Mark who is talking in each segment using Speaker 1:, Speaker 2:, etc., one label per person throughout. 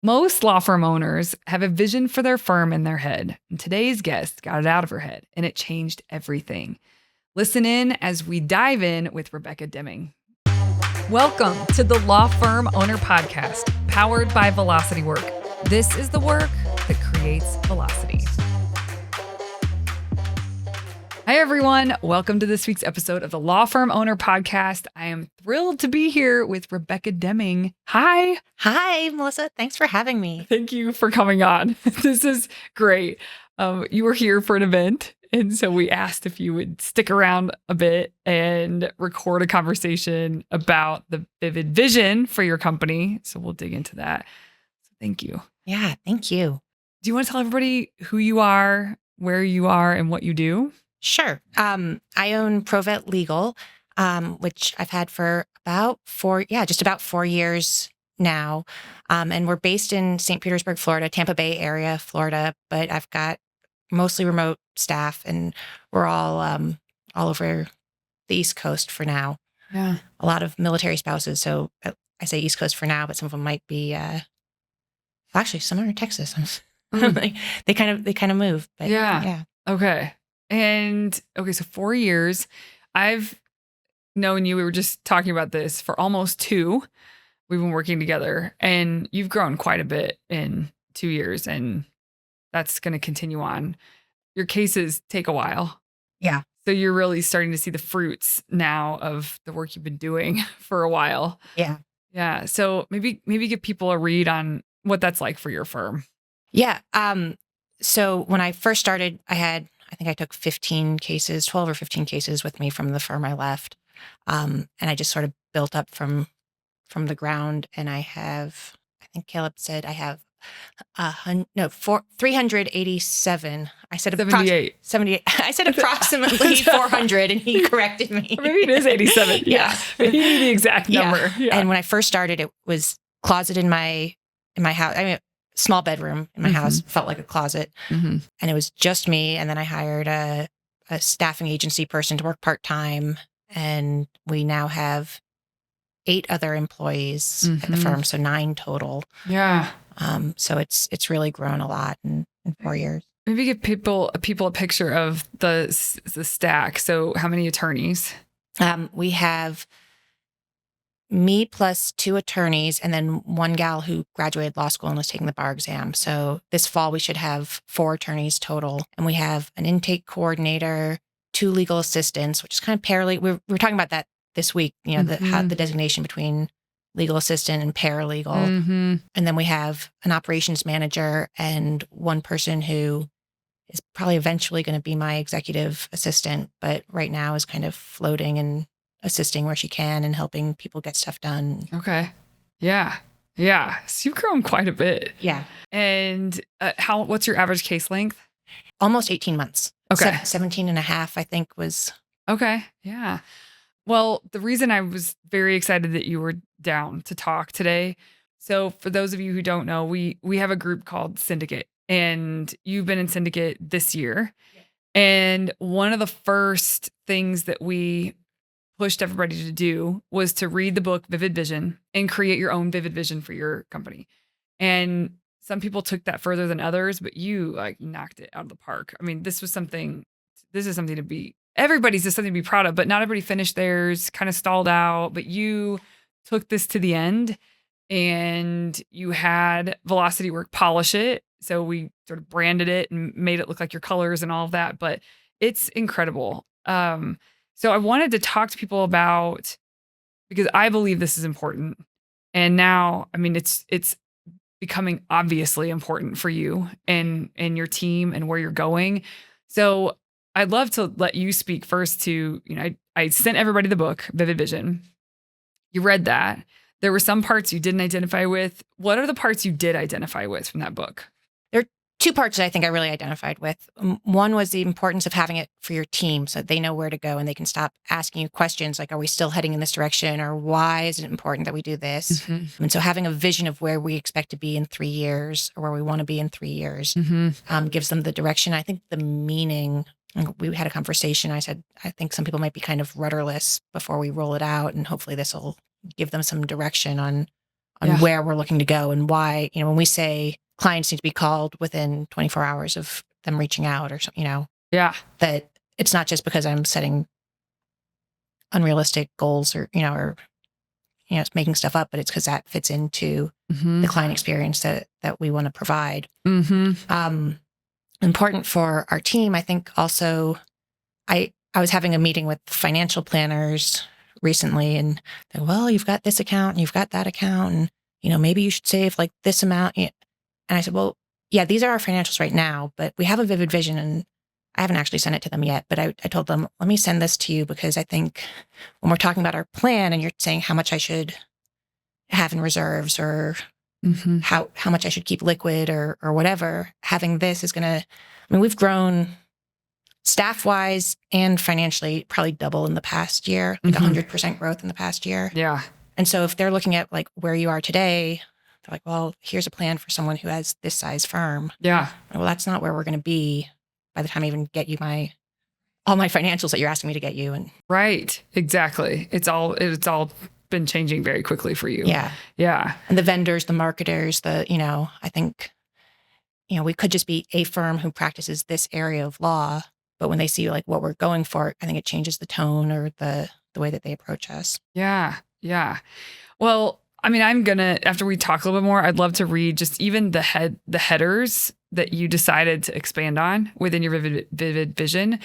Speaker 1: Most law firm owners have a vision for their firm in their head. And today's guest got it out of her head, and it changed everything. Listen in as we dive in with Rebecca Deming. Welcome to the Law Firm Owner Podcast, powered by Velocity Work. This is the work that creates velocity. Hi, everyone. Welcome to this week's episode of the Law Firm Owner Podcast. I am thrilled to be here with Rebecca Deming. Hi.
Speaker 2: Hi, Melissa. Thanks for having me.
Speaker 1: Thank you for coming on. This is great. You were here for an event, and so we asked if you would stick around a bit and record a conversation about the vivid vision for your company. So we'll dig into that. So thank you.
Speaker 2: Yeah, thank you.
Speaker 1: Do you want to tell everybody who you are, where you are, and what you do?
Speaker 2: Sure. I own ProVet Legal, which I've had for just about 4 years now. And we're based in St. Petersburg, Florida, Tampa Bay area, Florida, but I've got mostly remote staff, and we're all over the East Coast for now.
Speaker 1: Yeah.
Speaker 2: A lot of military spouses. So I say East Coast for now, but some of them might be, actually some are in Texas. They kind of move. But yeah.
Speaker 1: Okay. So 4 years, I've known you. We were just talking about this for almost 2. We've been working together, and you've grown quite a bit in 2 years, and that's going to continue on. Your cases take a while.
Speaker 2: Yeah.
Speaker 1: So you're really starting to see the fruits now of the work you've been doing for a while.
Speaker 2: Yeah.
Speaker 1: Yeah. So maybe give people a read on what that's like for your firm.
Speaker 2: Yeah. So when I first started, I think I took 12 or 15 cases with me from the firm I left. And I just sort of built up from the ground. And I think Caleb said I have 387. I said
Speaker 1: 78.
Speaker 2: 78. I said approximately 400, and he corrected me.
Speaker 1: Or maybe it is 87. Yeah. He knew the exact number. Yeah.
Speaker 2: And when I first started, it was closet in my house. I mean, small bedroom in my house, felt like a closet.
Speaker 1: Mm-hmm.
Speaker 2: And it was just me. And then I hired a staffing agency person to work part-time. And we now have 8 other employees at the firm. So 9 total.
Speaker 1: Yeah.
Speaker 2: So it's really grown a lot in 4 years.
Speaker 1: Maybe give people a picture of the stack. So how many attorneys?
Speaker 2: We have me plus 2 attorneys, and then 1 gal who graduated law school and was taking the bar exam. So this fall we should have 4 attorneys total. And we have an intake coordinator, 2 legal assistants, which is kind of paralegal. We were talking about that this week, the designation between legal assistant and paralegal.
Speaker 1: Mm-hmm.
Speaker 2: And then we have an operations manager and 1 person who is probably eventually going to be my executive assistant, but right now is kind of floating and assisting where she can and helping people get stuff done.
Speaker 1: Okay. Yeah. Yeah. So you've grown quite a bit.
Speaker 2: Yeah.
Speaker 1: And what's your average case length?
Speaker 2: Almost 18 months.
Speaker 1: Okay.
Speaker 2: 17 and a half, I think was.
Speaker 1: Okay. Yeah. Well, the reason I was very excited that you were down to talk today. So for those of you who don't know, we have a group called Syndicate, and you've been in Syndicate this year. Yeah. And one of the first things that we pushed everybody to do was to read the book Vivid Vision and create your own vivid vision for your company. And some people took that further than others, but you knocked it out of the park. I mean, this is something to be, everybody's just something to be proud of, but not everybody finished theirs, kind of stalled out, but you took this to the end, and you had Velocity Work polish it. So we sort of branded it and made it look like your colors and all of that, but it's incredible. So I wanted to talk to people about, because I believe this is important. And now, I mean, it's becoming obviously important for you and your team and where you're going. So I'd love to let you speak first to, I sent everybody the book, Vivid Vision. You read that. There were some parts you didn't identify with. What are the parts you did identify with from that book?
Speaker 2: 2 parts that I think I really identified with. One was the importance of having it for your team so that they know where to go and they can stop asking you questions like, are we still heading in this direction? Or why is it important that we do this? Mm-hmm. And so having a vision of where we expect to be in 3 years or where we want to be in 3 years gives them the direction. I think the meaning, we had a conversation. I said, I think some people might be kind of rudderless before we roll it out. And hopefully this will give them some direction on on where we're looking to go and why, when we say clients need to be called within 24 hours of them reaching out or something, that it's not just because I'm setting unrealistic goals or it's making stuff up, but it's because that fits into the client experience that we want to provide. Important for our team, I think also, I was having a meeting with financial planners recently, and they're, well, you've got this account and you've got that account, and maybe you should save like this amount. And I said, well, yeah, these are our financials right now, but we have a vivid vision, and I haven't actually sent it to them yet, but I told them, let me send this to you, because I think when we're talking about our plan and you're saying how much I should have in reserves or how much I should keep liquid or whatever, having this is going to, we've grown staff-wise and financially probably double in the past year, like 100% growth in the past year.
Speaker 1: Yeah.
Speaker 2: And so if they're looking at like where you are today, they're like, well, here's a plan for someone who has this size firm.
Speaker 1: Yeah.
Speaker 2: Well, that's not where we're going to be by the time I even get you all my financials that you're asking me to get you. And
Speaker 1: right. Exactly. It's all been changing very quickly for you.
Speaker 2: Yeah.
Speaker 1: Yeah.
Speaker 2: And the vendors, the marketers, I think, we could just be a firm who practices this area of law, but when they see like what we're going for, I think it changes the tone or the way that they approach us.
Speaker 1: Yeah. Yeah. Well, I'm gonna, after we talk a little bit more, I'd love to read just even the headers that you decided to expand on within your vivid vision.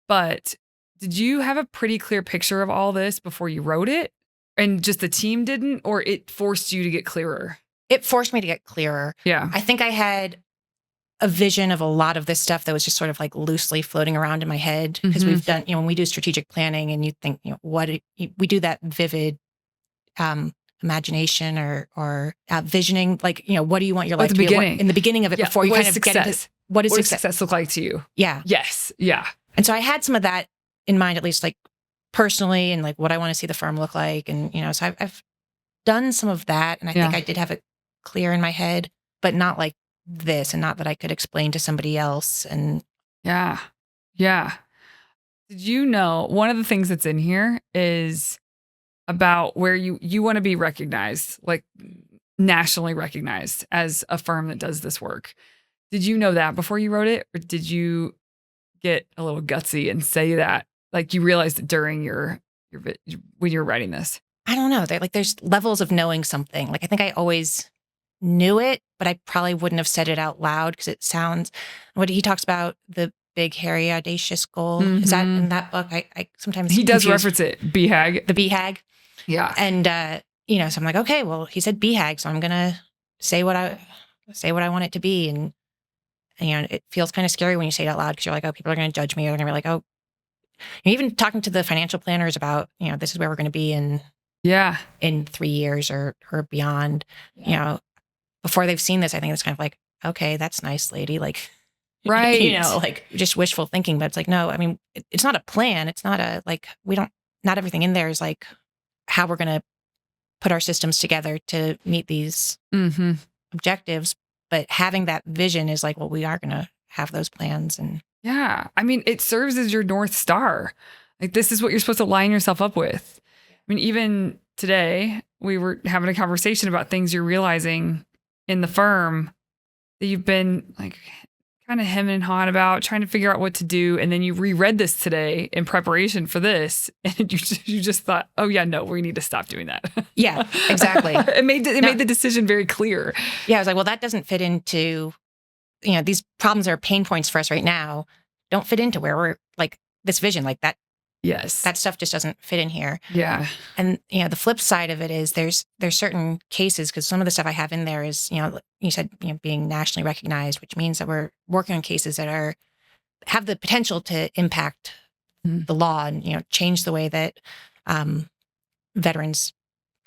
Speaker 1: But did you have a pretty clear picture of all this before you wrote it, and just the team didn't, or it forced you to get clearer?
Speaker 2: It forced me to get clearer.
Speaker 1: Yeah.
Speaker 2: I think I had a vision of a lot of this stuff that was just sort of like loosely floating around in my head, because we've done, when we do strategic planning and you think, we do that vivid imagination or visioning, like, what do you want your life to be in the beginning of it, before you kind of get into what does
Speaker 1: success look like to you?
Speaker 2: Yeah.
Speaker 1: Yes. Yeah.
Speaker 2: And so I had some of that in mind, at least like personally, and like what I want to see the firm look like. And, so I've done some of that. And I think I did have it clear in my head, but not like this, and not that I could explain to somebody else. And
Speaker 1: yeah. Did you know one of the things that's in here is about where you want to be recognized, like nationally recognized as a firm that does this work? Did you know that before you wrote it, or did you get a little gutsy and say that, like, you realized it during when you're writing this?
Speaker 2: I don't know. There's levels of knowing something. Like, I think I always knew it, but I probably wouldn't have said it out loud, because it sounds, what he talks about, the big, hairy, audacious goal. Is that in that book? I sometimes
Speaker 1: he does reference it. BHAG.
Speaker 2: The BHAG.
Speaker 1: Yeah.
Speaker 2: And, so I'm like, okay, well, he said BHAG, so I'm going to say what I want it to be. And, it feels kind of scary when you say it out loud, because you're like, oh, people are going to judge me, or they're going to be like, oh, even talking to the financial planners about, this is where we're going to be in 3 years or beyond, before they've seen this, I think it's kind of like, okay, that's nice, lady. Like,
Speaker 1: right.
Speaker 2: Like just wishful thinking, but it's like, no, it's not a plan. It's not not everything in there is like how we're going to put our systems together to meet these objectives. But having that vision is like, well, we are going to have those plans. And
Speaker 1: yeah, it serves as your North Star. Like, this is what you're supposed to line yourself up with. Even today, we were having a conversation about things you're realizing in the firm that you've been like kind of hemming and hawing about, trying to figure out what to do. And then you reread this today in preparation for this, and you just thought, oh yeah, no, we need to stop doing that.
Speaker 2: Yeah, exactly.
Speaker 1: It made the decision very clear.
Speaker 2: Yeah, I was like, well, that doesn't fit into, these problems are pain points for us right now, don't fit into where we're like this vision, like that.
Speaker 1: Yes.
Speaker 2: That stuff just doesn't fit in here.
Speaker 1: Yeah.
Speaker 2: And, the flip side of it is there's certain cases, because some of the stuff I have in there is, you said, being nationally recognized, which means that we're working on cases that have the potential to impact the law and, change the way that veterans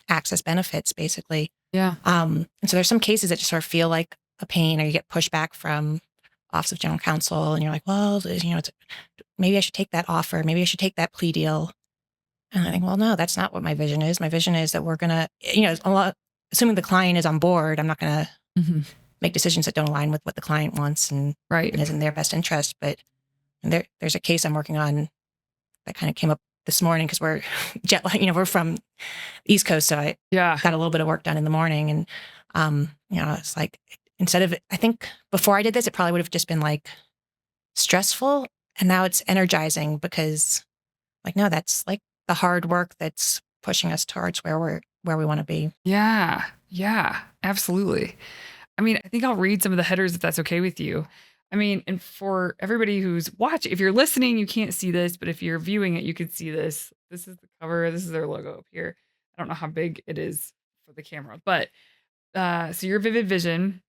Speaker 2: access benefits, basically.
Speaker 1: Yeah.
Speaker 2: And so there's some cases that just sort of feel like a pain, or you get pushback from Office of General Counsel, and you're like, well, maybe I should take that offer. Maybe I should take that plea deal. And I think, well, no, that's not what my vision is. My vision is that we're going to, assuming the client is on board, I'm not going to make decisions that don't align with what the client wants and is in their best interest. But there's a case I'm working on that kind of came up this morning because we're jet lag, we're from East Coast. So I
Speaker 1: Yeah.
Speaker 2: got a little bit of work done in the morning. And, it's like, instead of, I think before I did this, it probably would have just been like stressful. And now it's energizing because like, no, that's like the hard work that's pushing us towards where we want to be.
Speaker 1: Yeah. Yeah. Absolutely. I mean, I think I'll read some of the headers if that's okay with you. I mean, and for everybody who's watching, if you're listening, you can't see this, but if you're viewing it, you can see this. This is the cover. This is their logo up here. I don't know how big it is for the camera, but so your Vivid Vision,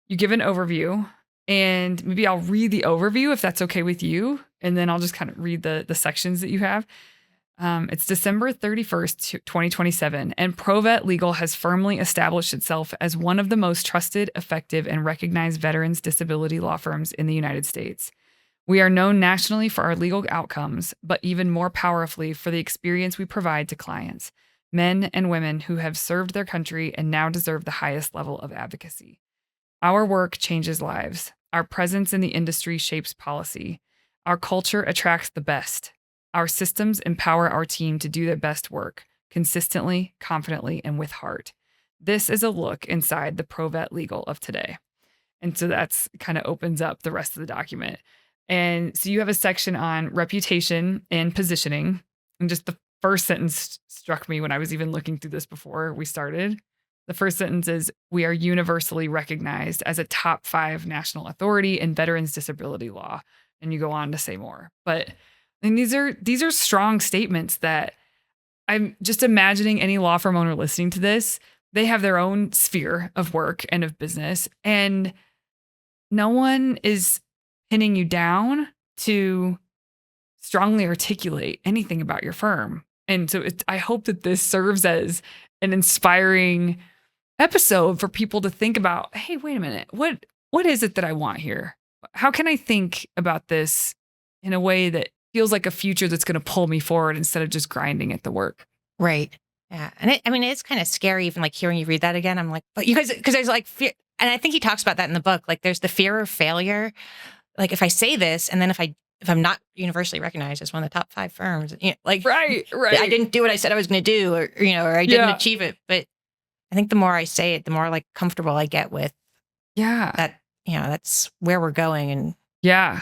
Speaker 1: you give an overview, and maybe I'll read the overview if that's okay with you, and then I'll just kind of read the sections that you have. It's December 31st, 2027, and ProVet Legal has firmly established itself as one of the most trusted, effective, and recognized veterans disability law firms in the United States. We are known nationally for our legal outcomes, but even more powerfully for the experience we provide to clients, men and women who have served their country and now deserve the highest level of advocacy. Our work changes lives. Our presence in the industry shapes policy. Our culture attracts the best. Our systems empower our team to do their best work, consistently, confidently, and with heart. This is a look inside the ProVet Legal of today. And so that's kind of opens up the rest of the document. And so you have a section on reputation and positioning. And just the first sentence struck me when I was even looking through this before we started. The first sentence is, we are universally recognized as a top 5 national authority in veterans disability law. And you go on to say more. But and these are strong statements that I'm just imagining any law firm owner listening to this, they have their own sphere of work and of business, and no one is pinning you down to strongly articulate anything about your firm. And so I hope that this serves as an inspiring episode for people to think about, hey, wait a minute, what is it that I want here? How can I think about this in a way that feels like a future that's going to pull me forward instead of just grinding at the work?
Speaker 2: Right. Yeah. And it's kind of scary even like hearing you read that again. I'm like, but you guys, because there's like fear. And I think he talks about that in the book. Like there's the fear of failure. Like if I say this, and then if I'm not universally recognized as one of the top 5 firms, like
Speaker 1: Right.
Speaker 2: I didn't do what I said I was going to do, or I didn't achieve it. But I think the more I say it, the more like comfortable I get with that, that's where we're going. And
Speaker 1: yeah.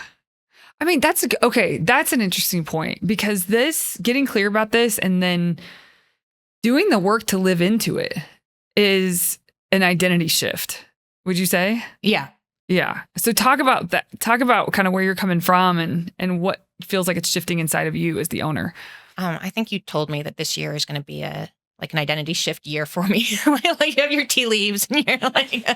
Speaker 1: I mean, that's an interesting point, because getting clear about this and then doing the work to live into it is an identity shift. Would you say?
Speaker 2: Yeah.
Speaker 1: Yeah. So talk about that. Talk about kind of where you're coming from and what feels like it's shifting inside of you as the owner.
Speaker 2: I think you told me that this year is going to be an identity shift year for me. Like you have your tea leaves and you're like,
Speaker 1: Wait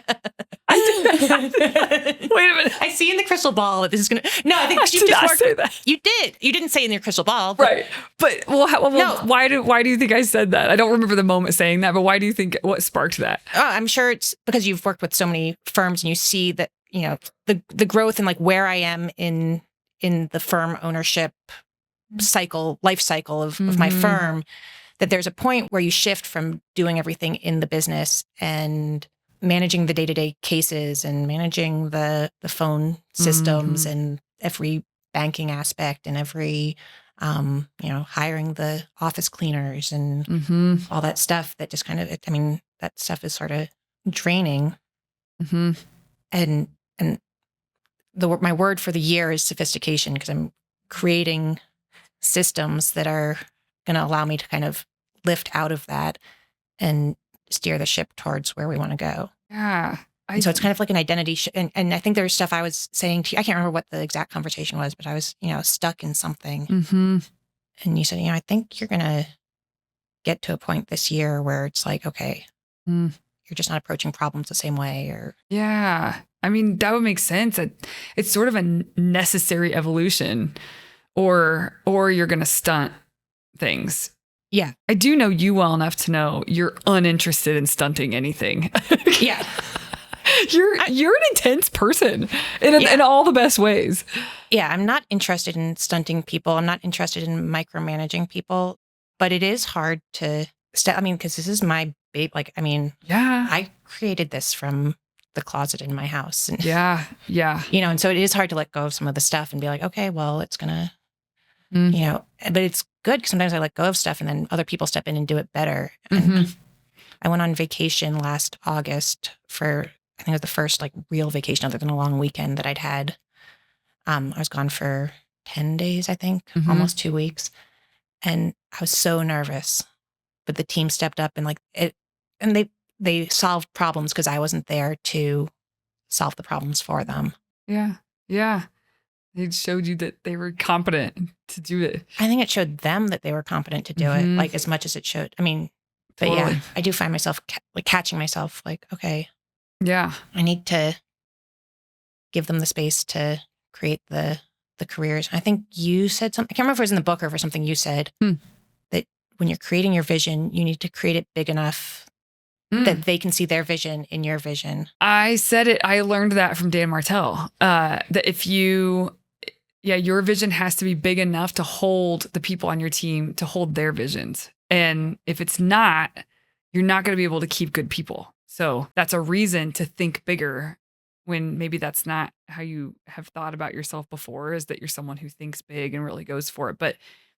Speaker 1: a minute.
Speaker 2: I see in the crystal ball that this is going to, no, I think
Speaker 1: you just say that.
Speaker 2: You did. You didn't say in your crystal ball.
Speaker 1: Right. But no. Why do you think I said that? I don't remember the moment saying that, but why do you think, what sparked that?
Speaker 2: Oh, I'm sure it's because you've worked with so many firms and you see that, the growth and like where I am in the firm ownership cycle, life cycle of my firm, that there's a point where you shift from doing everything in the business and managing the day-to-day cases and managing the phone systems and every banking aspect and every, hiring the office cleaners and all that stuff that just kind of, that stuff is sort of draining. And my word for the year is sophistication, because I'm creating systems that are going to allow me to kind of lift out of that and steer the ship towards where we want to go.
Speaker 1: Yeah.
Speaker 2: So it's kind of like an identity. And I think there's stuff I was saying to you. I can't remember what the exact conversation was, but I was, stuck in something. And you said, I think you're going to get to a point this year where it's like, okay, you're just not approaching problems the same way. Or
Speaker 1: yeah. I mean, that would make sense. It's sort of a necessary evolution, or you're going to stunt things.
Speaker 2: Yeah.
Speaker 1: I do know you well enough to know you're uninterested in stunting anything.
Speaker 2: Yeah.
Speaker 1: You're an intense person in all the best ways.
Speaker 2: Yeah. I'm not interested in stunting people. I'm not interested in micromanaging people, but it is hard to because this is my babe.
Speaker 1: Yeah.
Speaker 2: I created this from the closet in my house. And,
Speaker 1: yeah.
Speaker 2: And so it is hard to let go of some of the stuff and be like, okay, well, it's going to, but it's good because sometimes I let go of stuff and then other people step in and do it better. And
Speaker 1: Mhm.
Speaker 2: I went on vacation last August for, I think it was the first like real vacation other than a long weekend that I'd had. I was gone for 10 days, I think,
Speaker 1: Mhm.
Speaker 2: almost 2 weeks. And I was so nervous, but the team stepped up and like it, and they solved problems because I wasn't there to solve the problems for them.
Speaker 1: Yeah. Yeah. They showed you that they were competent to do it.
Speaker 2: I think it showed them that they were competent to do it,
Speaker 1: Mhm.
Speaker 2: like as much as it showed. I mean, but yeah,
Speaker 1: Totally.
Speaker 2: I do find myself like catching myself like, okay,
Speaker 1: Yeah.
Speaker 2: I need to give them the space to create the careers. I think you said something, I can't remember if it was in the book or for something you said
Speaker 1: Hmm.
Speaker 2: that when you're creating your vision, you need to create it big enough
Speaker 1: Mm.
Speaker 2: that they can see their vision in your vision.
Speaker 1: I said it. I learned that from Dan Martell. That if you, yeah, your vision has to be big enough to hold the people on your team to hold their visions. And if it's not, you're not going to be able to keep good people. So that's a reason to think bigger when maybe that's not how you have thought about yourself before, is that you're someone who thinks big and really goes for it. But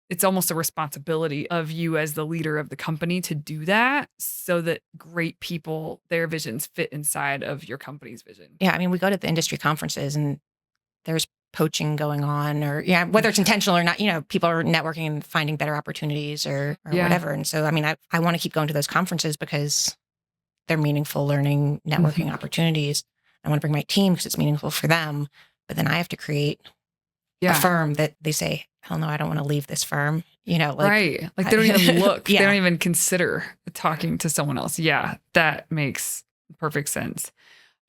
Speaker 1: it's almost a responsibility of you as the leader of the company to do that so that great people, their visions fit inside of your company's vision.
Speaker 2: Yeah. I mean, we go to the industry conferences and there's poaching going on or yeah, whether it's intentional or not, people are networking and finding better opportunities or
Speaker 1: Yeah.
Speaker 2: whatever. And so, I mean, I want to keep going to those conferences because they're meaningful learning, networking
Speaker 1: Mhm.
Speaker 2: opportunities. I want to bring my team because it's meaningful for them. But then I have to create a
Speaker 1: Yeah.
Speaker 2: firm that they say, hell no, I don't want to leave this firm.
Speaker 1: Right. Like they don't even look, they don't
Speaker 2: yeah.
Speaker 1: even consider talking to someone else. Yeah. That makes perfect sense.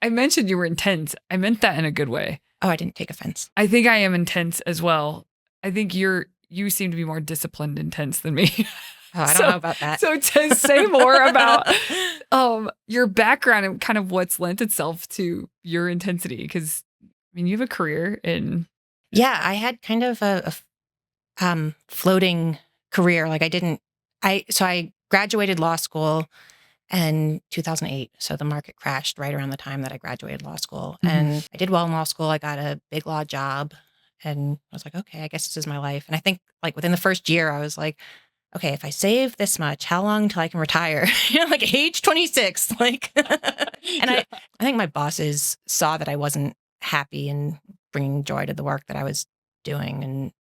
Speaker 1: I mentioned you were intense. I meant that in a good way.
Speaker 2: Oh, I didn't take offense.
Speaker 1: I think I am intense as well. I think you seem to be more disciplined intense than me.
Speaker 2: Oh, I don't
Speaker 1: So
Speaker 2: know about that.
Speaker 1: so to say more about your background and kind of what's lent itself to your intensity, because I mean you have a career in
Speaker 2: Yeah, I had kind of a floating career. Like I graduated law school in 2008. So the market crashed right around the time that I graduated law school.
Speaker 1: Mhm.
Speaker 2: And I did well in law school. I got a big law job and I was like, okay, I guess this is my life. And I think like within the first year, I was like, okay, if I save this much, how long till I can retire? Like age 26. Like, and
Speaker 1: Yeah.
Speaker 2: I think my bosses saw that I wasn't happy and bringing joy to the work that I was doing. And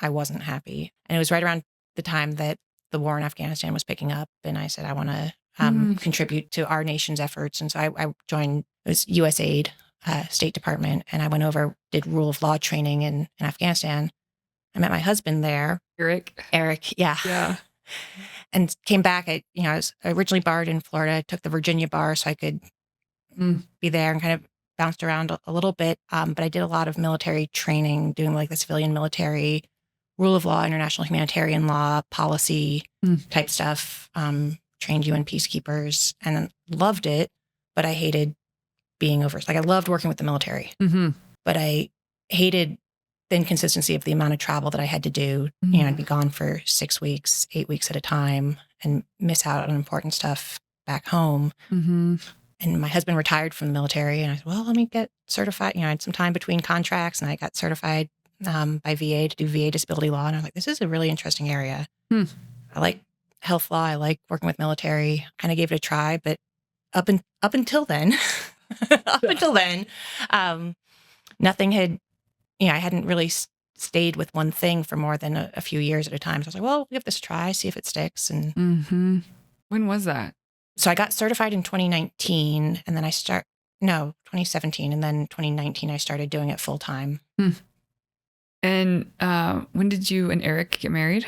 Speaker 2: I wasn't happy. And it was right around the time that the war in Afghanistan was picking up. And I said, I want to
Speaker 1: Mm.
Speaker 2: contribute to our nation's efforts. And so I joined, it was USAID, State Department. And I went over, did rule of law training in Afghanistan. I met my husband there,
Speaker 1: Eric.
Speaker 2: Eric. Yeah.
Speaker 1: Yeah.
Speaker 2: And came back. I was originally barred in Florida. I took the Virginia bar so I could
Speaker 1: Mm.
Speaker 2: be there and kind of bounced around a little bit. But I did a lot of military training, doing like the civilian military, rule of law, international humanitarian law, policy
Speaker 1: Mm.
Speaker 2: type stuff. Trained UN peacekeepers and loved it, but I hated being over. Like I loved working with the military,
Speaker 1: Mhm.
Speaker 2: but I hated the inconsistency of the amount of travel that I had to do. I'd be gone for 6 weeks, 8 weeks at a time and miss out on important stuff back home.
Speaker 1: Mhm.
Speaker 2: And my husband retired from the military and I said, well, let me get certified. I had some time between contracts and I got certified by VA to do VA disability law. And I was like, this is a really interesting area.
Speaker 1: Hmm.
Speaker 2: I like health law. I like working with military. Kind of gave it a try, but up until then, nothing had, I hadn't really stayed with one thing for more than a few years at a time. So I was like, well, give this a try, see if it sticks. And
Speaker 1: Mhm. When was that?
Speaker 2: so I got certified in 2019 and then 2017. And then 2019, I started doing it full time.
Speaker 1: Hmm. And when did you and Eric get married?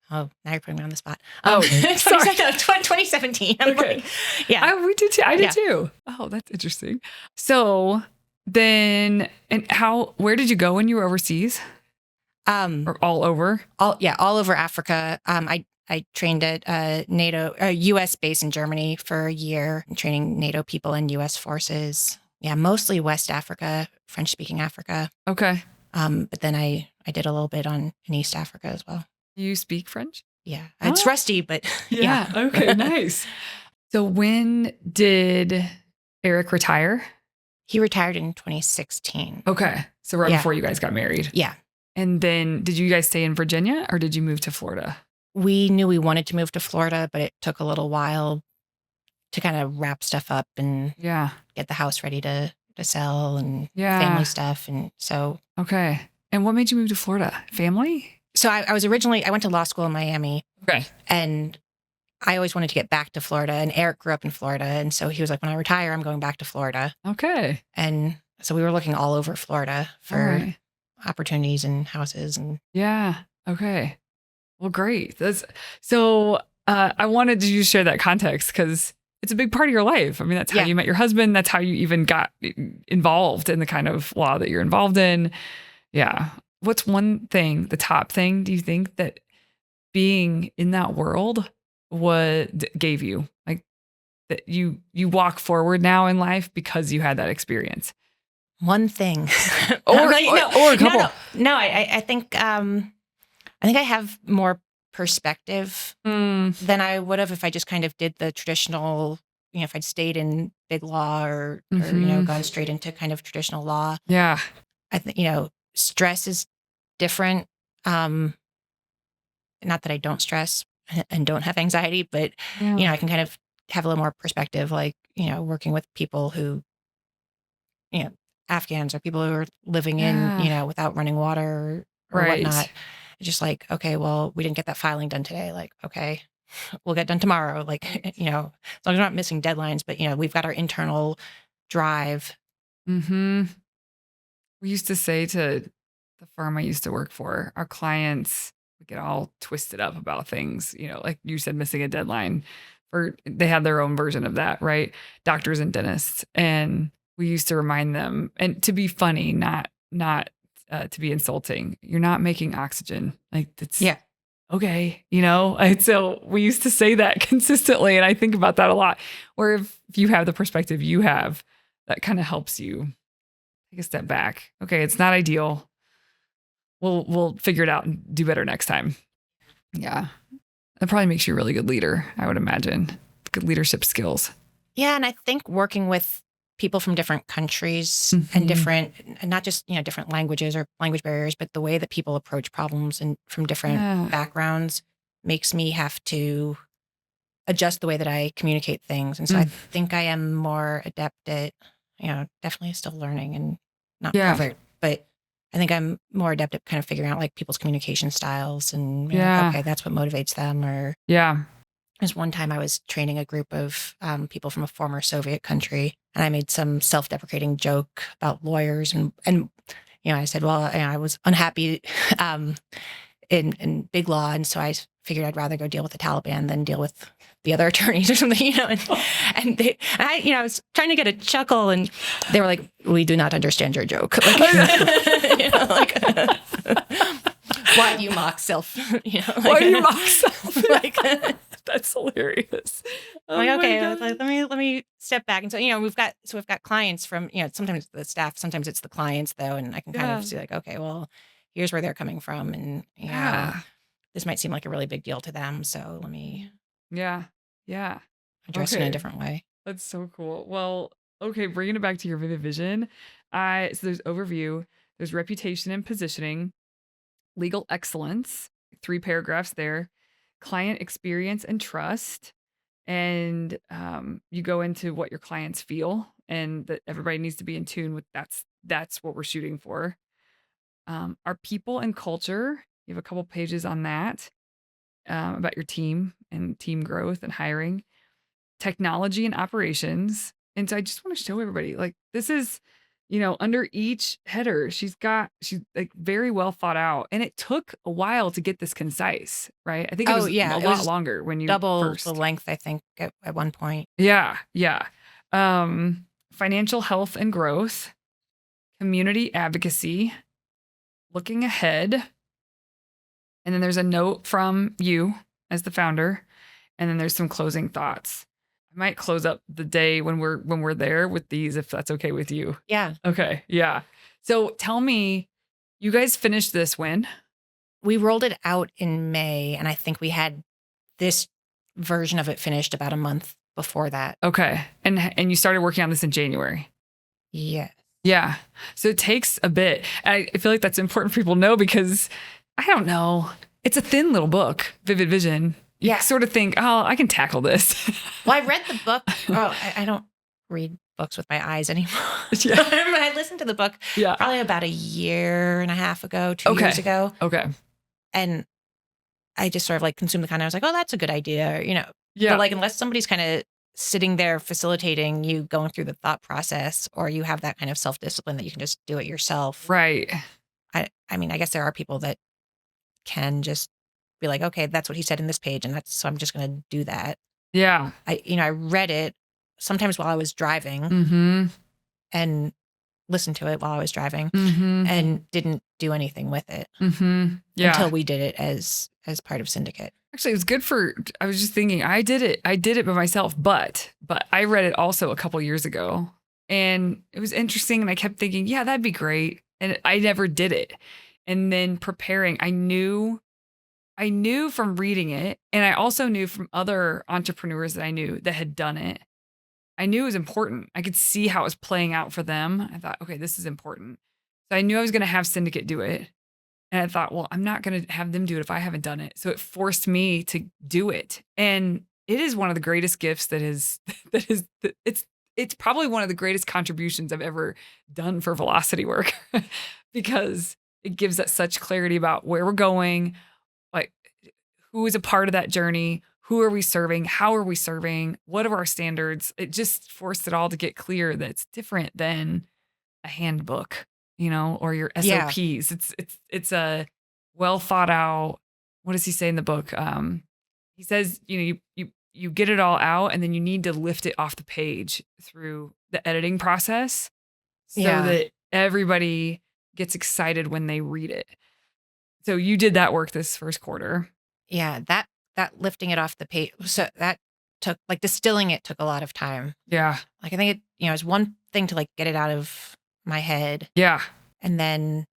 Speaker 2: Oh, now you're putting me on the spot.
Speaker 1: Oh, sorry.
Speaker 2: 2017. I'm
Speaker 1: Okay.
Speaker 2: like, yeah.
Speaker 1: We did too. I did
Speaker 2: Yeah.
Speaker 1: too. Oh, that's interesting. So then, and where did you go when you were overseas or all over?
Speaker 2: All over Africa. I trained at NATO, U.S. base in Germany for a year, training NATO people in U.S. forces. Yeah, mostly West Africa, French-speaking Africa.
Speaker 1: Okay.
Speaker 2: But then I did a little bit in East Africa as well.
Speaker 1: You speak French?
Speaker 2: Yeah, it's rusty, but
Speaker 1: Yeah. Okay, nice. So when did Eric retire?
Speaker 2: He retired in 2016.
Speaker 1: Okay. So right
Speaker 2: Yeah.
Speaker 1: before you guys got married.
Speaker 2: Yeah.
Speaker 1: And then did you guys stay in Virginia or did you move to Florida?
Speaker 2: We knew we wanted to move to Florida, but it took a little while to kind of wrap stuff up and
Speaker 1: Yeah.
Speaker 2: get the house ready to sell and
Speaker 1: Yeah.
Speaker 2: family stuff. And so,
Speaker 1: Okay. And what made you move to Florida? Family?
Speaker 2: so I was originally, I went to law school in Miami,
Speaker 1: Okay.
Speaker 2: and I always wanted to get back to Florida. And Eric grew up in Florida. And so he was like, when I retire, I'm going back to Florida.
Speaker 1: Okay.
Speaker 2: And so we were looking all over Florida
Speaker 1: All
Speaker 2: for
Speaker 1: right.
Speaker 2: opportunities and houses. And
Speaker 1: Yeah. Okay. Well, great. I wanted you to share that context because it's a big part of your life. I mean, that's how
Speaker 2: Yeah.
Speaker 1: you met your husband. That's how you even got involved in the kind of law that you're involved in. Yeah. What's one thing, the top thing, do you think that being in that world gave you? Like that you walk forward now in life because you had that experience?
Speaker 2: one thing.
Speaker 1: Or a couple.
Speaker 2: No, I think I have more perspective than I would have if I just kind of did the traditional, if I'd stayed in big law or gone straight into kind of traditional law.
Speaker 1: Yeah.
Speaker 2: I think, stress is different. Not that I don't stress and don't have anxiety, but, I can kind of have a little more perspective, like, working with people who, Afghans or people who are living in, without running water or
Speaker 1: Right.
Speaker 2: whatnot. It's just like, okay, well, we didn't get that filing done today. Like, okay, we'll get done tomorrow. Like, as long as we're not missing deadlines, but, we've got our internal drive.
Speaker 1: Mm-hmm. We used to say to the firm I used to work for, our clients would get all twisted up about things, like you said, missing a deadline. Or they had their own version of that, right? Doctors and dentists. And we used to remind them, and to be funny, not to be insulting. You're not making oxygen. Like that's okay, And so we used to say that consistently, and I think about that a lot. Where if you have the perspective you have, that kind of helps you take a step back. Okay, it's not ideal. We'll figure it out and do better next time. Yeah, that probably makes you a really good leader, I would imagine. Good leadership skills.
Speaker 2: Yeah, and I think working with people from different countries
Speaker 1: Mhm.
Speaker 2: and not just, different languages or language barriers, but the way that people approach problems and from different
Speaker 1: Yeah.
Speaker 2: backgrounds makes me have to adjust the way that I communicate things. And so I think I am more adept at, definitely still learning and not
Speaker 1: Yeah.
Speaker 2: perfect, but I think I'm more adept at kind of figuring out like people's communication styles and,
Speaker 1: Yeah.
Speaker 2: okay, that's what motivates them. Or
Speaker 1: Yeah.
Speaker 2: there's one time I was training a group of people from a former Soviet country, and I made some self-deprecating joke about lawyers, and I said, well, I was unhappy in big law, and so I figured I'd rather go deal with the Taliban than deal with the other attorneys or something, and I was trying to get a chuckle, and they were like, "We do not understand your joke." Like, why do you mock self?
Speaker 1: Why do you mock self? That's hilarious. Oh
Speaker 2: like,
Speaker 1: my
Speaker 2: okay,
Speaker 1: God.
Speaker 2: let me step back. And so, we've got clients from, sometimes the staff, sometimes it's the clients though. And I can kind of see like, okay, well, here's where they're coming from. And, this might seem like a really big deal to them. So let me
Speaker 1: Yeah.
Speaker 2: address it in a different way.
Speaker 1: That's so cool. Well, okay, bringing it back to your vivid vision. So there's overview, there's reputation and positioning, legal excellence, 3 paragraphs there, client experience and trust. And you go into what your clients feel and that everybody needs to be in tune with that's what we're shooting for. Our people and culture, you have a couple pages on that about your team and team growth and hiring, technology and operations. And so I just want to show everybody like this is, under each header, she's like very well thought out. And it took a while to get this concise, right? I think it was a lot longer when you
Speaker 2: double
Speaker 1: first.
Speaker 2: the length, I think, at one point.
Speaker 1: Yeah. Financial health and growth, community advocacy, looking ahead. And then there's a note from you as the founder. And then there's some closing thoughts. I might close up the day when we're there with these, if that's okay with you.
Speaker 2: Yeah.
Speaker 1: Okay. Yeah. So tell me, you guys finished this when?
Speaker 2: We rolled it out in May, and I think we had this version of it finished about a month before that.
Speaker 1: Okay. And you started working on this in January.
Speaker 2: Yes.
Speaker 1: Yeah. So it takes a bit. I feel like that's important for people to know because I don't know. It's a thin little book, Vivid Vision. You
Speaker 2: Yeah.
Speaker 1: sort of think, oh, I can tackle this.
Speaker 2: Well, I read the book. Oh, I don't read books with my eyes anymore.
Speaker 1: Yeah.
Speaker 2: I listened to the book
Speaker 1: Yeah.
Speaker 2: probably about a year and a half ago, 2
Speaker 1: Okay.
Speaker 2: years ago.
Speaker 1: Okay.
Speaker 2: And I just sort of like consumed the content. I was like, oh, that's a good idea,
Speaker 1: Yeah.
Speaker 2: But like, unless somebody's kind of sitting there facilitating you going through the thought process, or you have that kind of self-discipline that you can just do it yourself.
Speaker 1: Right.
Speaker 2: I mean, I guess there are people that can just be like, okay, that's what he said in this page, and so I'm just going to do that.
Speaker 1: Yeah.
Speaker 2: I read it sometimes while I was driving
Speaker 1: Mm-hmm.
Speaker 2: and listened to it while I was driving
Speaker 1: Mm-hmm.
Speaker 2: and didn't do anything with it
Speaker 1: Mm-hmm. Yeah.
Speaker 2: until we did it as part of Syndicate.
Speaker 1: Actually, it was good I was just thinking, I did it by myself, but I read it also a couple years ago and it was interesting. And I kept thinking, yeah, that'd be great. And I never did it. And then preparing, I knew from reading it. And I also knew from other entrepreneurs that I knew that had done it. I knew it was important. I could see how it was playing out for them. I thought, okay, this is important. So I knew I was going to have Syndicate do it. And I thought, well, I'm not going to have them do it if I haven't done it. So it forced me to do it. And it is one of the greatest gifts it's probably one of the greatest contributions I've ever done for velocity work because it gives us such clarity about where we're going, like who is a part of that journey, who are we serving, how are we serving, what are our standards. It just forced it all to get clear that it's different than a handbook, or your
Speaker 2: Yeah.
Speaker 1: SOPs. It's a well thought out. What does he say in the book? He says, you get it all out and then you need to lift it off the page through the editing process so that everybody gets excited when they read it. So you did that work this first quarter.
Speaker 2: Yeah, that lifting it off the page. So that took, like, distilling it took a lot of time.
Speaker 1: Yeah.
Speaker 2: Like, I think it was one thing to like get it out of my head.
Speaker 1: Yeah.
Speaker 2: And then,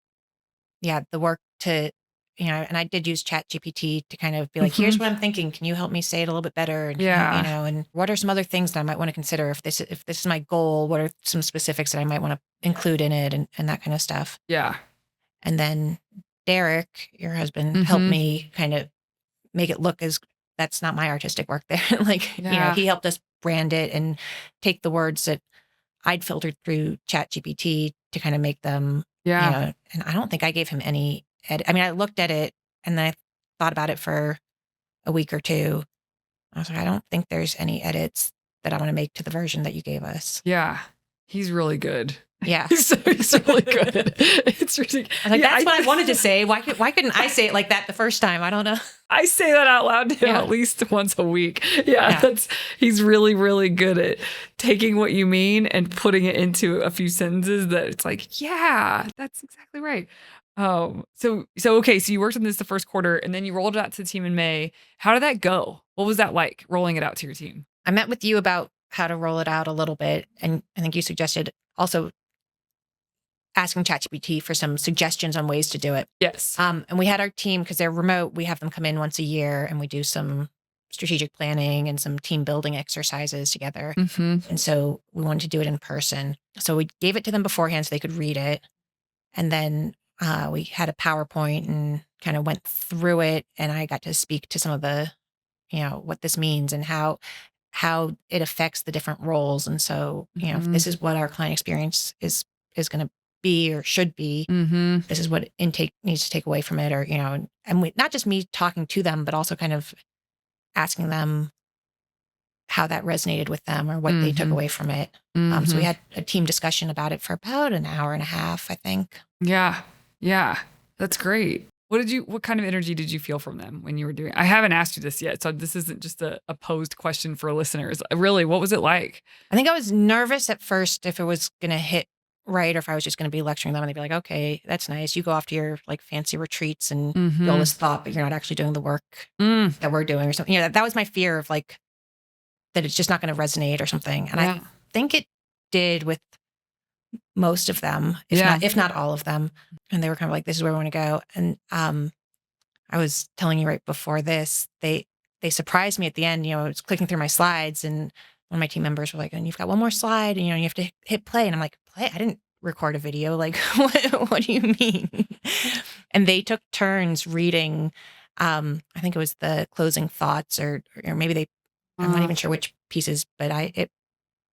Speaker 2: the work to, and I did use ChatGPT to kind of be like, here's what I'm thinking. Can you help me say it a little bit better? And, and what are some other things that I might want to consider if this is my goal? What are some specifics that I might want to include in it and that kind of stuff?
Speaker 1: Yeah.
Speaker 2: And then Derek, your husband, helped me kind of make it look as that's not my artistic work there. Like, he helped us brand it and take the words that I'd filtered through ChatGPT to kind of make them, and I don't think I gave him any edit. I mean, I looked at it and then I thought about it for a week or two. I was like, I don't think there's any edits that I want to make to the version that you gave us.
Speaker 1: Yeah. He's really good.
Speaker 2: Yeah.
Speaker 1: He's really good. It's ridiculous.
Speaker 2: Like, that's what I wanted to say. Why couldn't I say it like that the first time? I don't know.
Speaker 1: I say that out loud to him at least once a week. He's really, really good at taking what you mean and putting it into a few sentences that it's like, yeah, that's exactly right. So you worked on this the first quarter and then you rolled it out to the team in May. How did that go? What was that like, rolling it out to your team?
Speaker 2: I met with you about how to roll it out a little bit. And I think you suggested also asking ChatGPT for some suggestions on ways to do it.
Speaker 1: Yes.
Speaker 2: And we had our team, because they're remote, we have them come in once a year and we do some strategic planning and some team building exercises together. And so we wanted to do it in person. So we gave it to them beforehand so they could read it. And then we had a PowerPoint and kind of went through it. And I got to speak to some of the, what this means and how it affects the different roles. And so, if this is what our client experience is going to be or should be, this is what intake needs to take away from it, or, and we, not just me talking to them, but also kind of asking them how that resonated with them or what they took away from it. So we had a team discussion about it for about an hour and a half, I think.
Speaker 1: Yeah. Yeah. That's great. What kind of energy did you feel from them when you were doing it? I haven't asked you this yet, so this isn't just a posed question for listeners. Really, what was it like?
Speaker 2: I think I was nervous at first if it was going to hit right, or if I was just going to be lecturing them and they'd be like, okay, that's nice. You go off to your like fancy retreats and do all this thought, but you're not actually doing the work that we're doing or something. That was my fear of like, that it's just not going to resonate or something. And I think it did with most of them, if not all of them. And they were kind of like, this is where we want to go. And I was telling you right before this, they surprised me at the end. I was clicking through my slides and one of my team members were like, and you've got one more slide and you have to hit play. And I'm like, play? I didn't record a video. Like, what do you mean? And they took turns reading, I think it was the closing thoughts or maybe I'm not even sure which pieces, but it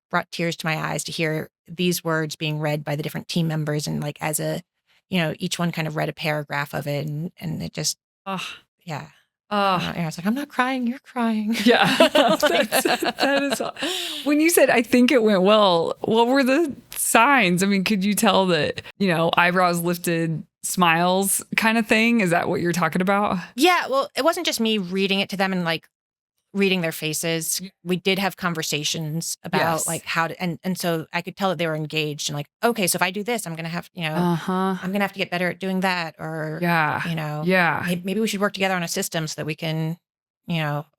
Speaker 2: brought tears to my eyes to hear these words being read by the different team members. And like, as each one kind of read a paragraph of it and it just,
Speaker 1: Oh,
Speaker 2: yeah.
Speaker 1: oh,
Speaker 2: I was like, I'm not crying, you're crying.
Speaker 1: yeah. That is when you said, I think it went well, what were the signs? I mean, could you tell that, eyebrows lifted, smiles kind of thing? Is that what you're talking about?
Speaker 2: Yeah. Well, it wasn't just me reading it to them and like reading their faces. We did have conversations about
Speaker 1: Yes.
Speaker 2: like how to, and so I could tell that they were engaged and like, okay, so if I do this, I'm going to have,
Speaker 1: Uh-huh.
Speaker 2: I'm going to have to get better at doing that. Or,
Speaker 1: Yeah. Yeah.
Speaker 2: maybe we should work together on a system so that we can,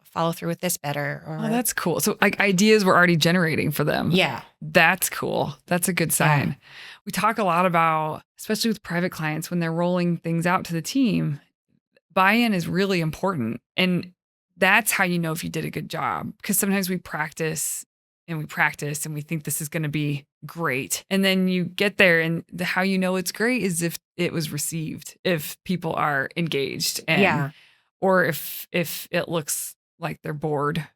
Speaker 2: follow through with this better. Or,
Speaker 1: Oh, that's cool. So like ideas were already generating for them.
Speaker 2: yeah.
Speaker 1: That's cool. That's a good sign.
Speaker 2: Yeah.
Speaker 1: We talk a lot about, especially with private clients, when they're rolling things out to the team, buy-in is really important. And that's how you know if you did a good job. Because sometimes we practice and we think this is going to be great. And then you get there and how you know it's great is if it was received, if people are engaged and or if it looks like they're bored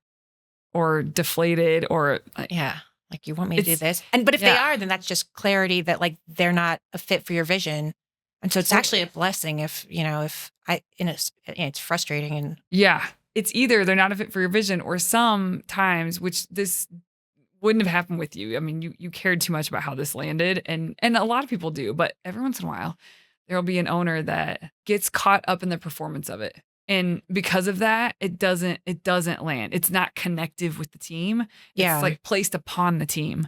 Speaker 1: or deflated or
Speaker 2: like you want me to do this. But if they are, then that's just clarity that like they're not a fit for your vision. And so it's actually a blessing if it's frustrating and
Speaker 1: it's either they're not a fit for your vision or sometimes, which this wouldn't have happened with you. I mean, you cared too much about how this landed and a lot of people do, but every once in a while there'll be an owner that gets caught up in the performance of it. And because of that, it doesn't land. It's not connective with the team. It's like placed upon the team.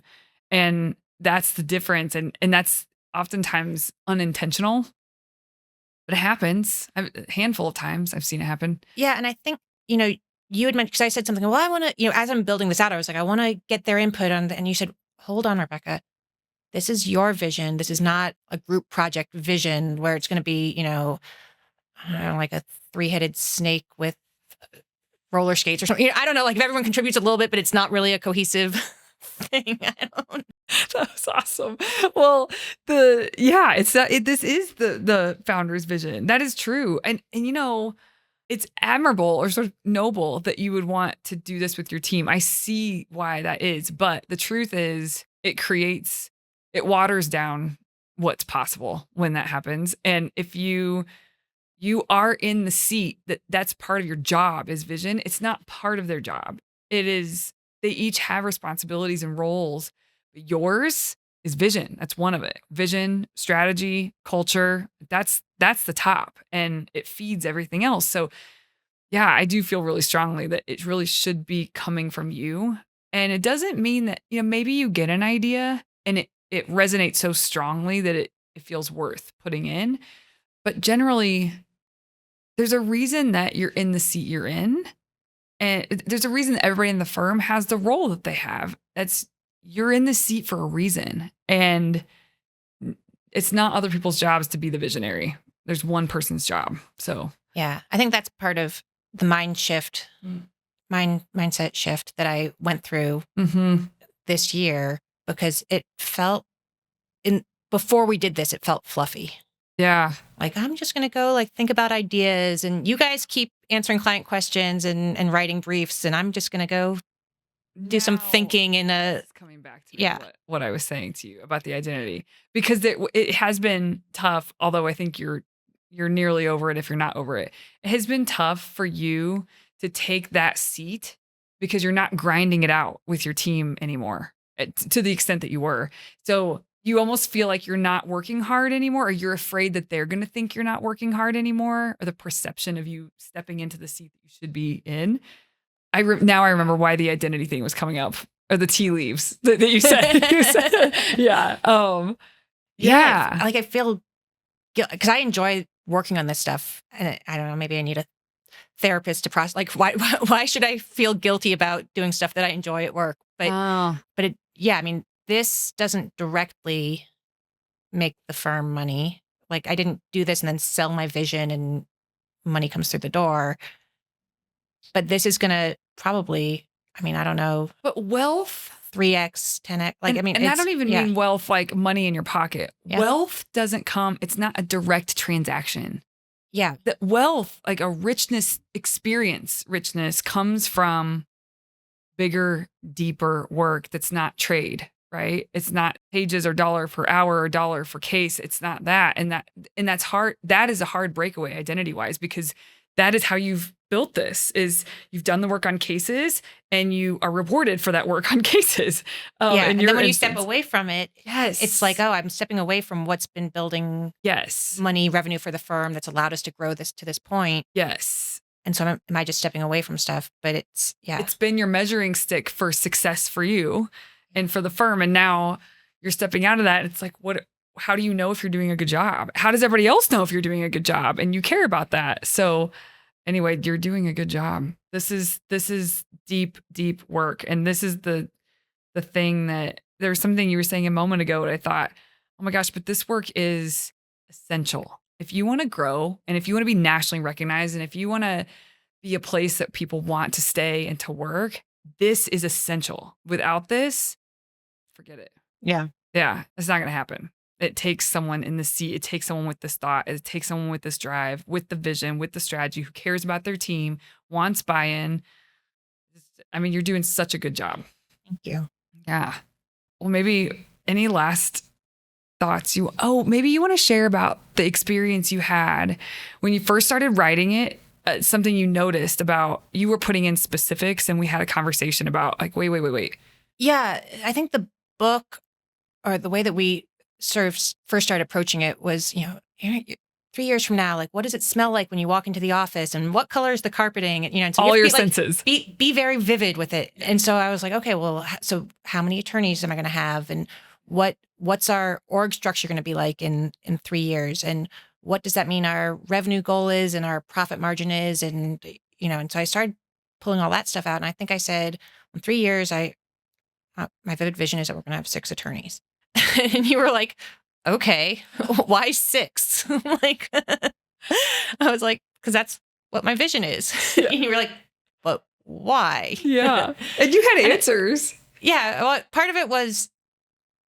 Speaker 1: And that's the difference. And that's oftentimes unintentional, but it happens. A handful of times I've seen it happen.
Speaker 2: Yeah. And I think, you had mentioned, because I said something, well, I want to, as I'm building this out, I was like, I want to get their input on, and you said, hold on, Rebecca, this is your vision. This is not a group project vision where it's going to be, I don't know, like a 3-headed snake with roller skates or something. I don't know, like if everyone contributes a little bit, but it's not really a cohesive thing. I don't.
Speaker 1: That was awesome. Well, this is the founder's vision. That is true. And it's admirable or sort of noble that you would want to do this with your team. I see why that is, but the truth is it waters down what's possible when that happens. And if you are in the seat that's part of your job is vision. It's not part of their job. It is, they each have responsibilities and roles. But yours is vision. That's one of it. Vision, strategy, culture. That's the top and it feeds everything else. So yeah, I do feel really strongly that it really should be coming from you. And it doesn't mean that, maybe you get an idea and it resonates so strongly that it feels worth putting in. But generally, there's a reason that you're in the seat you're in. And there's a reason that everybody in the firm has the role that they have. You're in the seat for a reason. And it's not other people's jobs to be the visionary. There's one person's job. So
Speaker 2: yeah, I think that's part of the mindset shift that I went through this year, because it felt before we did this, it felt fluffy.
Speaker 1: Yeah.
Speaker 2: Like, I'm just going to go like think about ideas and you guys keep answering client questions and writing briefs. And I'm just going to go do some thinking in
Speaker 1: coming back to what I was saying to you about the identity, because it has been tough. Although I think you're nearly over it. If you're not over it, it has been tough for you to take that seat because you're not grinding it out with your team anymore to the extent that you were. So you almost feel like you're not working hard anymore, or you're afraid that they're going to think you're not working hard anymore, or the perception of you stepping into the seat that you should be in. Now I remember why the identity thing was coming up, or the tea leaves that you said. Yeah.
Speaker 2: Like I feel guilty because I enjoy working on this stuff, and I don't know, maybe I need a therapist to process. Like, why should I feel guilty about doing stuff that I enjoy at work? But I mean, this doesn't directly make the firm money. Like, I didn't do this and then sell my vision and money comes through the door. But this is going to probably, I mean, I don't know.
Speaker 1: But wealth
Speaker 2: 3x, 10x. Like, I mean,
Speaker 1: and I
Speaker 2: it's,
Speaker 1: don't even
Speaker 2: yeah,
Speaker 1: mean wealth like money in your pocket.
Speaker 2: Yeah.
Speaker 1: Wealth doesn't come, it's not a direct transaction.
Speaker 2: yeah,
Speaker 1: The wealth, like a richness comes from bigger, deeper work that's not trade, right? It's not pages or dollar per hour or dollar for case. It's not that. And that's hard. That is a hard breakaway identity wise, because that is how you've built this is you've done the work on cases and you are rewarded for that work on cases.
Speaker 2: yeah.
Speaker 1: In
Speaker 2: And
Speaker 1: your
Speaker 2: then when you
Speaker 1: instance.
Speaker 2: step away from it,
Speaker 1: Yes.
Speaker 2: it's like, oh, I'm stepping away from what's been building
Speaker 1: Yes.
Speaker 2: money, revenue for the firm that's allowed us to grow this to this point.
Speaker 1: Yes.
Speaker 2: And so am I just stepping away from stuff? But it's, yeah.
Speaker 1: It's been your measuring stick for success for you and for the firm. And now you're stepping out of that. It's like, how do you know if you're doing a good job? How does everybody else know if you're doing a good job? And you care about that. So anyway, you're doing a good job. This is deep, deep work. And this is the thing that there's something you were saying a moment ago that I thought, oh my gosh, but this work is essential. If you want to grow and if you want to be nationally recognized and if you want to be a place that people want to stay and to work, this is essential. Without this, forget it.
Speaker 2: Yeah.
Speaker 1: Yeah, it's not going to happen. It takes someone in the seat. It takes someone with this thought. It takes someone with this drive, with the vision, with the strategy, who cares about their team, wants buy-in. I mean, you're doing such a good job.
Speaker 2: Thank you.
Speaker 1: Yeah. Well, maybe any last thoughts maybe you want to share about the experience you had when you first started writing it, something you noticed about, you were putting in specifics and we had a conversation about like, wait.
Speaker 2: Yeah. I think the book or the way that we sort of first started approaching it was, 3 years from now, like, what does it smell like when you walk into the office and what color is the carpeting? And so
Speaker 1: all
Speaker 2: you
Speaker 1: your
Speaker 2: have to
Speaker 1: senses.
Speaker 2: be very vivid with it. And so I was like, okay, well, so how many attorneys am I going to have? And what's our org structure going to be like in 3 years? And what does that mean our revenue goal is and our profit margin is? And, and so I started pulling all that stuff out. And I think I said, in 3 years, my vivid vision is that we're going to have 6 attorneys. And you were like, okay, why 6? Like, I was like, because that's what my vision is.
Speaker 1: Yeah.
Speaker 2: And you were like, but why?
Speaker 1: Yeah. And you had answers.
Speaker 2: Yeah. Well, part of it was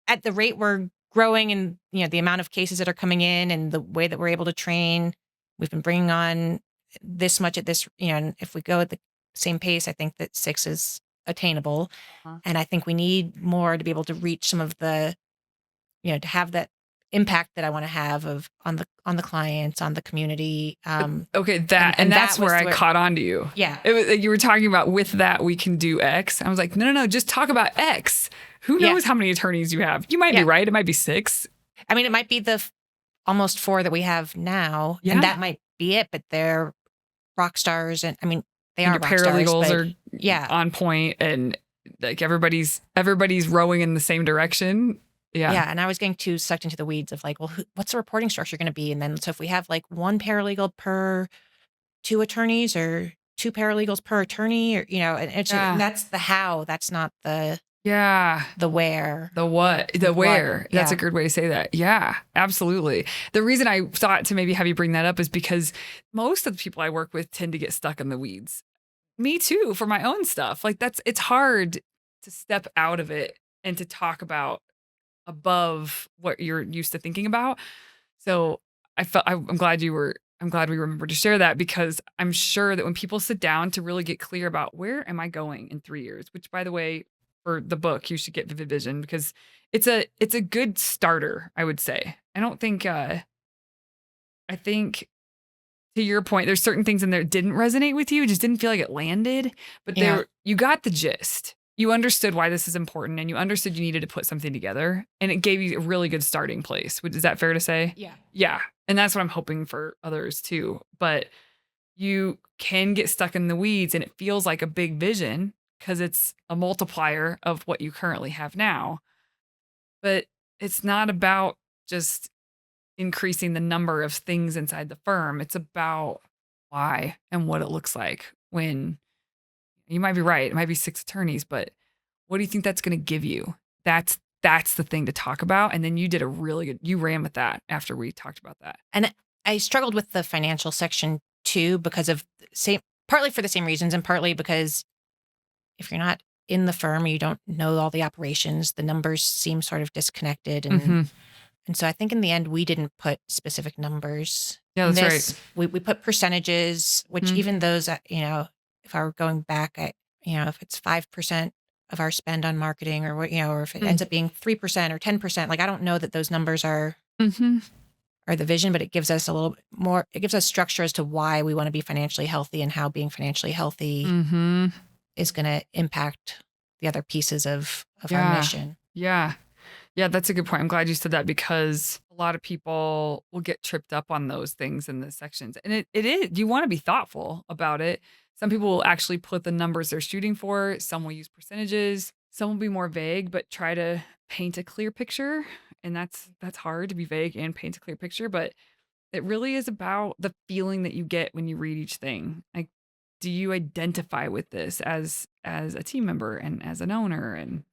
Speaker 2: at the rate we're growing and, the amount of cases that are coming in and the way that we're able to train, we've been bringing on this much at this, and if we go at the same pace, I think that 6 is attainable.
Speaker 1: Uh-huh.
Speaker 2: And I think we need more to be able to reach some of the, to have that impact that I want to have on the clients, on the community.
Speaker 1: Okay, that's where I caught on to you.
Speaker 2: Yeah.
Speaker 1: You were talking about with that we can do X. I was like, no, just talk about X. Who knows how many attorneys you have? You might be right. It might be 6.
Speaker 2: I mean, it might be the almost 4 that we have now, and that might be it. But they're rock stars, and I mean, they are rock
Speaker 1: paralegals
Speaker 2: stars,
Speaker 1: are on point, and like everybody's rowing in the same direction. Yeah.
Speaker 2: Yeah. And I was getting too sucked into the weeds of like, well, what's the reporting structure going to be? And then, so if we have like 1 paralegal per 2 attorneys or 2 paralegals per attorney, or, and it's and that's the how, that's not the where.
Speaker 1: The what, the where. That's a good way to say that. Yeah, absolutely. The reason I thought to maybe have you bring that up is because most of the people I work with tend to get stuck in the weeds. Me too, for my own stuff. Like it's hard to step out of it and to talk about above what you're used to thinking about. So I'm glad we remembered to share that, because I'm sure that when people sit down to really get clear about where am I going in 3 years, which by the way, for the book, you should get Vivid Vision, because it's a good starter, I would say. I think to your point, there's certain things in there that didn't resonate with you, just didn't feel like it landed, but you got the gist. You understood why this is important, and you understood you needed to put something together, and it gave you a really good starting place. Is that fair to say?
Speaker 2: Yeah.
Speaker 1: Yeah. And that's what I'm hoping for others too. But you can get stuck in the weeds and it feels like a big vision because it's a multiplier of what you currently have now. But it's not about just increasing the number of things inside the firm. It's about why and what it looks like when you might be right. It might be 6 attorneys, but what do you think that's going to give you? That's the thing to talk about. And then you did you ran with that after we talked about that.
Speaker 2: And I struggled with the financial section too, because of partly for the same reasons, and partly because if you're not in the firm, you don't know all the operations, the numbers seem sort of disconnected.
Speaker 1: Mhm.
Speaker 2: And so I think in the end, we didn't put specific numbers
Speaker 1: Yeah,
Speaker 2: in
Speaker 1: that's right.
Speaker 2: this. We put percentages, which
Speaker 1: Mhm.
Speaker 2: even those, if I were going back, if it's 5% of our spend on marketing or what, or if it ends up being 3% or 10%, like I don't know that those numbers
Speaker 1: Mhm.
Speaker 2: are the vision, but it gives us a little bit more, it gives us structure as to why we want to be financially healthy and how being financially healthy
Speaker 1: Mhm.
Speaker 2: is going to impact the other pieces of our
Speaker 1: Yeah.
Speaker 2: mission.
Speaker 1: Yeah. Yeah, that's a good point. I'm glad you said that because a lot of people will get tripped up on those things in the sections. And it is, you want to be thoughtful about it. Some people will actually put the numbers they're shooting for. Some will use percentages. Some will be more vague, but try to paint a clear picture. And that's hard to be vague and paint a clear picture. But it really is about the feeling that you get when you read each thing. Like, do you identify with this as a team member and as an owner? And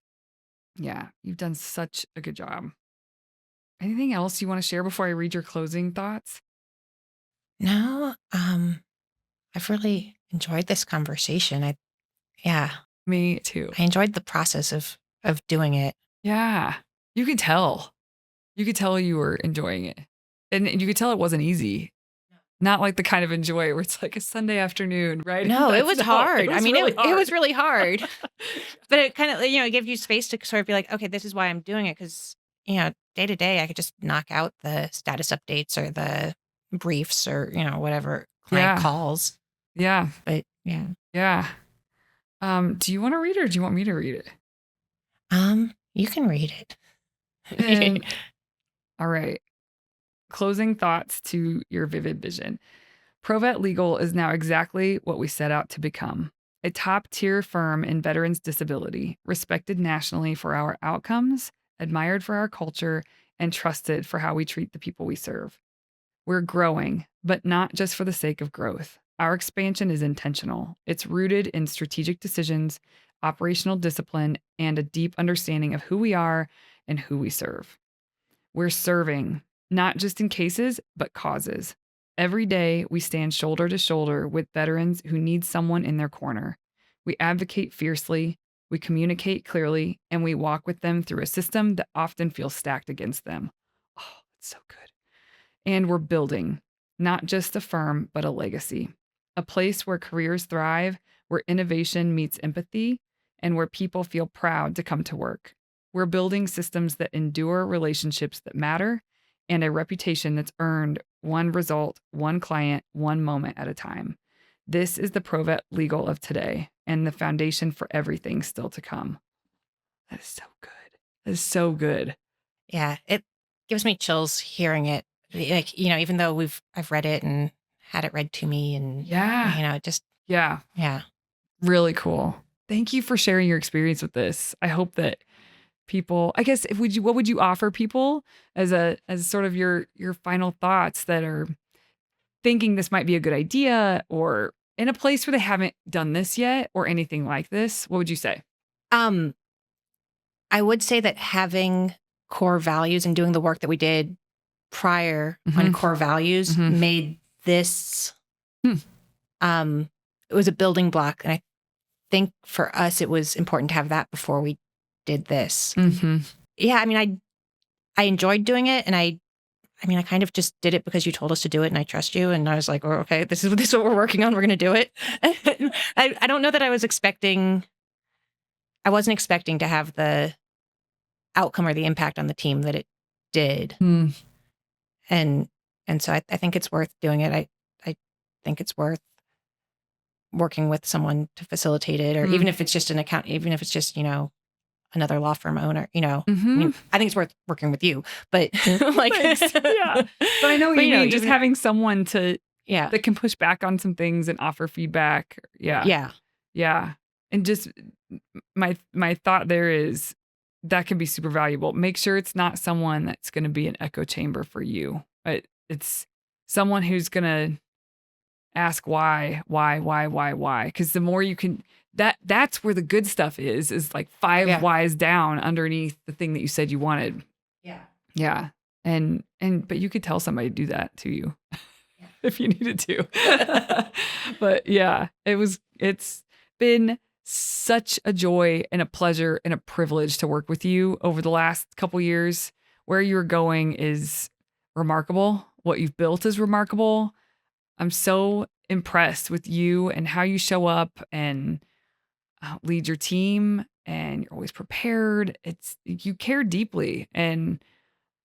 Speaker 1: yeah, you've done such a good job. Anything else you want to share before I read your closing thoughts?
Speaker 2: No, I've really enjoyed this conversation. Yeah,
Speaker 1: Me too.
Speaker 2: I enjoyed the process of doing it.
Speaker 1: Yeah. You could tell. You could tell you were enjoying it. And you could tell it wasn't easy. Not like the kind of enjoy where it's like a Sunday afternoon, right?
Speaker 2: No, it
Speaker 1: That's
Speaker 2: was
Speaker 1: not,
Speaker 2: hard.
Speaker 1: it
Speaker 2: I
Speaker 1: was
Speaker 2: mean,
Speaker 1: really
Speaker 2: it was
Speaker 1: hard.
Speaker 2: really hard, but it kind of, it gave you space to sort of be like, okay, this is why I'm doing it. Cause, day to day, I could just knock out the status updates or the briefs or, whatever client
Speaker 1: Yeah.
Speaker 2: calls.
Speaker 1: Yeah.
Speaker 2: But yeah.
Speaker 1: Yeah. Do you want to read it or do you want me to read it?
Speaker 2: You can read it.
Speaker 1: And all right. Closing thoughts to your vivid vision. ProVet Legal is now exactly what we set out to become, a top tier firm in veterans disability, respected nationally for our outcomes, admired for our culture, and trusted for how we treat the people we serve. We're growing, but not just for the sake of growth. Our expansion is intentional. It's rooted in strategic decisions, operational discipline, and a deep understanding of who we are and who we serve. We're serving, not just in cases, but causes. Every day, we stand shoulder to shoulder with veterans who need someone in their corner. We advocate fiercely, we communicate clearly, and we walk with them through a system that often feels stacked against them. Oh, it's so good. And we're building, not just a firm, but a legacy, a place where careers thrive, where innovation meets empathy, and where people feel proud to come to work. We're building systems that endure, relationships that matter, and a reputation that's earned one result, one client, one moment at a time. This is the ProVet Legal of today and the foundation for everything still to come. That is so good. That is so good.
Speaker 2: Yeah, it gives me chills hearing it. Like, even though I've read it and had it read to me and,
Speaker 1: Yeah.
Speaker 2: it just,
Speaker 1: Yeah.
Speaker 2: yeah.
Speaker 1: Really cool. Thank you for sharing your experience with this. I hope that people, I guess, if what would you offer people as sort of your final thoughts that are thinking this might be a good idea or in a place where they haven't done this yet or anything like this? What would you say?
Speaker 2: Um, I would say that having core values and doing the work that we did prior on
Speaker 1: Mhm.
Speaker 2: core values
Speaker 1: Mhm.
Speaker 2: made this,
Speaker 1: Hmm.
Speaker 2: it was a building block. And I think for us, it was important to have that before we did this.
Speaker 1: Mhm.
Speaker 2: Yeah. I mean, I enjoyed doing it, and I kind of just did it because you told us to do it and I trust you. And I was like, oh, okay, this is what we're working on. We're going to do it. I don't know that I wasn't expecting to have the outcome or the impact on the team that it did.
Speaker 1: Hmm.
Speaker 2: And, so I think it's worth doing it. I think it's worth working with someone to facilitate it, or
Speaker 1: Hmm.
Speaker 2: even if it's just an account, even if it's just, another law firm owner, I
Speaker 1: Mhm.
Speaker 2: mean, I think it's worth working with you, but like,
Speaker 1: Thanks. Yeah. But I know what
Speaker 2: But,
Speaker 1: you mean. Just
Speaker 2: even-
Speaker 1: having someone
Speaker 2: yeah,
Speaker 1: that can push back on some things and offer feedback. Yeah.
Speaker 2: yeah,
Speaker 1: Yeah. And just my thought there is that can be super valuable. Make sure it's not someone that's going to be an echo chamber for you. It's someone who's going to ask why. Because the more you can, that's where the good stuff is like five
Speaker 2: Yeah.
Speaker 1: whys down underneath the thing that you said you wanted.
Speaker 2: yeah.
Speaker 1: Yeah. But you could tell somebody to do that to you if you needed to. But yeah, it's been such a joy and a pleasure and a privilege to work with you over the last couple years. Where you're going is remarkable. What you've built is remarkable. I'm so impressed with you and how you show up and lead your team, and you're always prepared. You care deeply, and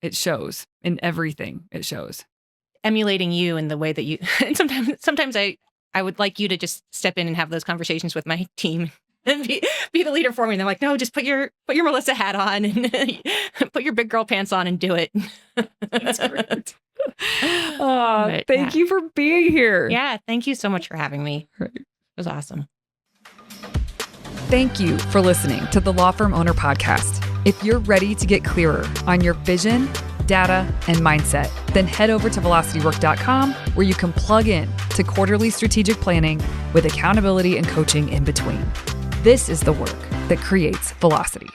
Speaker 1: it shows in everything. It shows.
Speaker 2: Emulating you in the way that you, and sometimes I would like you to just step in and have those conversations with my team and be the leader for me. And they're like, no, just put your Melissa hat on and put your big girl pants on and do it.
Speaker 1: That's great. Thank you for being here.
Speaker 2: Yeah. Thank you so much for having me.
Speaker 1: Right.
Speaker 2: It was awesome.
Speaker 1: Thank you for listening to the Law Firm Owner Podcast. If you're ready to get clearer on your vision, data, and mindset, then head over to velocitywork.com where you can plug in to quarterly strategic planning with accountability and coaching in between. This is the work that creates velocity.